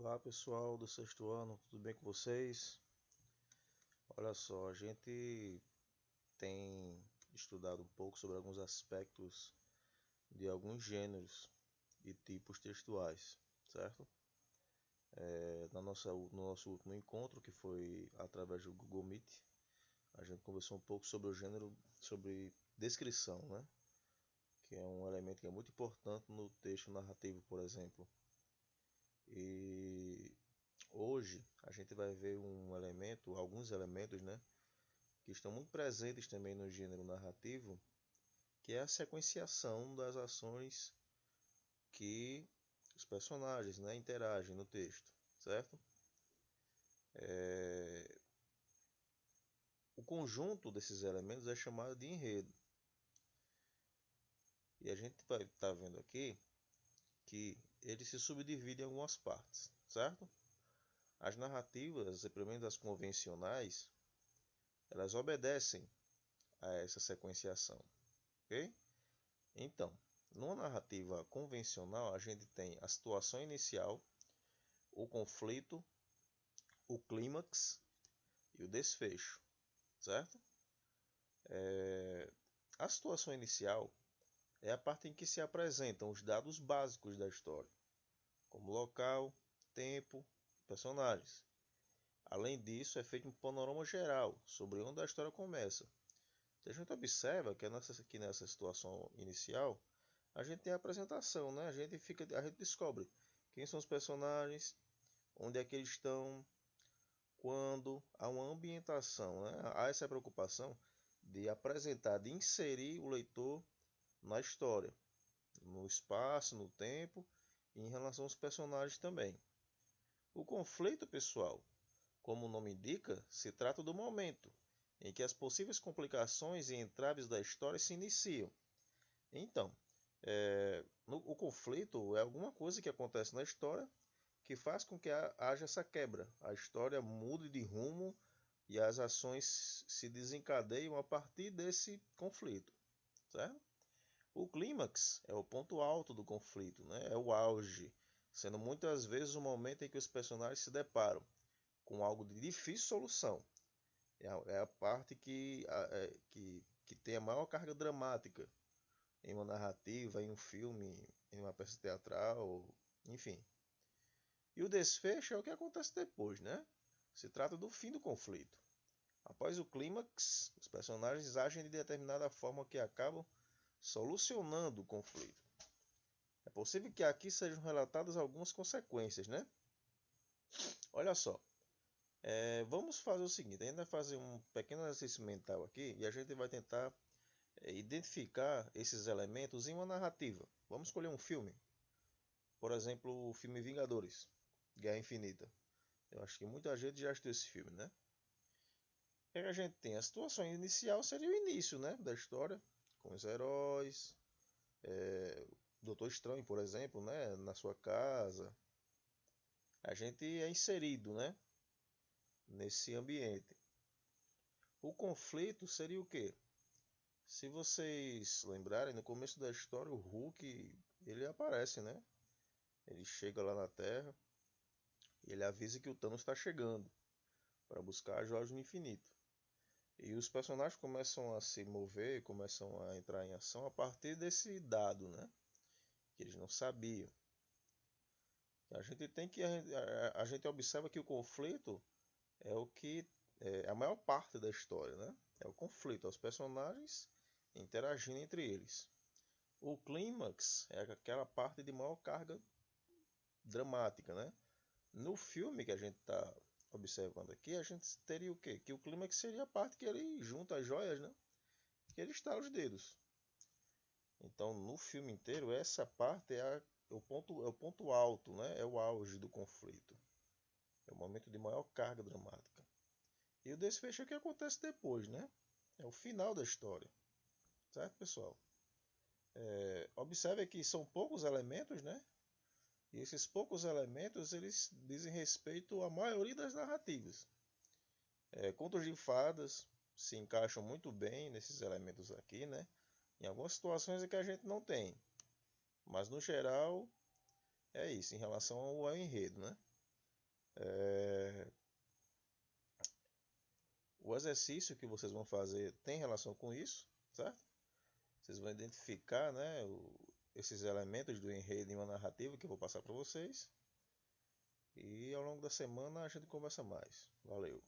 Olá pessoal do sexto ano, tudo bem com vocês? Olha só, a gente tem estudado um pouco sobre alguns aspectos de alguns gêneros e tipos textuais, certo? No nosso último encontro, que foi através do Google Meet, a gente conversou um pouco sobre o gênero, sobre descrição, né? Que é um elemento que é muito importante no texto narrativo, por exemplo. E hoje a gente vai ver alguns elementos, né, que estão muito presentes também no gênero narrativo, que é a sequenciação das ações que os personagens, né, interagem no texto, certo? O conjunto desses elementos é chamado de enredo. E a gente vai estar vendo aqui que ele se subdivide em algumas partes, certo? As narrativas, pelo menos as convencionais, elas obedecem a essa sequenciação, ok? Então, numa narrativa convencional, a gente tem a situação inicial, o conflito, o clímax e o desfecho, certo? A situação inicial é a parte em que se apresentam os dados básicos da história, como local, tempo, personagens. Além disso, é feito um panorama geral sobre onde a história começa. A gente observa que nessa situação inicial, a gente tem a apresentação, né? A gente descobre quem são os personagens, onde é que eles estão, quando há uma ambientação, né? Há essa preocupação de apresentar, de inserir o leitor na história, no espaço, no tempo e em relação aos personagens também. O conflito pessoal, como o nome indica, se trata do momento em que as possíveis complicações e entraves da história se iniciam. Então, o conflito é alguma coisa que acontece na história que faz com que haja essa quebra. A história mude de rumo e as ações se desencadeiam a partir desse conflito, certo? O clímax é o ponto alto do conflito, né? É o auge, sendo muitas vezes o momento em que os personagens se deparam com algo de difícil solução. É a parte que tem a maior carga dramática em uma narrativa, em um filme, em uma peça teatral, enfim. E o desfecho é o que acontece depois, né? Se trata do fim do conflito. Após o clímax, os personagens agem de determinada forma que acabam solucionando o conflito. É possível que aqui sejam relatadas algumas consequências, né? Olha só, vamos fazer o seguinte, a gente vai fazer um pequeno exercício mental aqui e a gente vai tentar identificar esses elementos em uma narrativa. Vamos escolher um filme, por exemplo, o filme Vingadores, Guerra Infinita. Eu acho que muita gente já assistiu esse filme, né? O que a gente tem? A situação inicial seria o início, né, da história, com os heróis, Doutor Estranho, por exemplo, né, na sua casa. A gente é inserido, né, nesse ambiente. O conflito seria o quê? Se vocês lembrarem, no começo da história, o Hulk, ele aparece, né? Ele chega lá na Terra e ele avisa que o Thanos está chegando para buscar as Joias do Infinito. E os personagens começam a se mover, começam a entrar em ação a partir desse dado, né? Que eles não sabiam. A gente observa que o conflito é o que é a maior parte da história, né? É o conflito, é os personagens interagindo entre eles. O clímax é aquela parte de maior carga dramática, né? No filme que a gente está observando aqui, a gente teria o quê? Que o clímax seria a parte que ele junta as joias, né? Que ele estala os dedos. Então, no filme inteiro, essa parte é o ponto alto, né? É o auge do conflito. É o momento de maior carga dramática. E o desfecho é o que acontece depois, né? É o final da história. Certo, pessoal? Observe que são poucos elementos, né? E esses poucos elementos eles dizem respeito à maioria das narrativas. Contos de fadas se encaixam muito bem nesses elementos aqui, né? Em algumas situações é que a gente não tem, mas no geral é isso em relação ao enredo, né? É, o exercício que vocês vão fazer tem relação com isso, certo? Vocês vão identificar, né, esses elementos do enredo em uma narrativa que eu vou passar para vocês. E ao longo da semana a gente conversa mais. Valeu!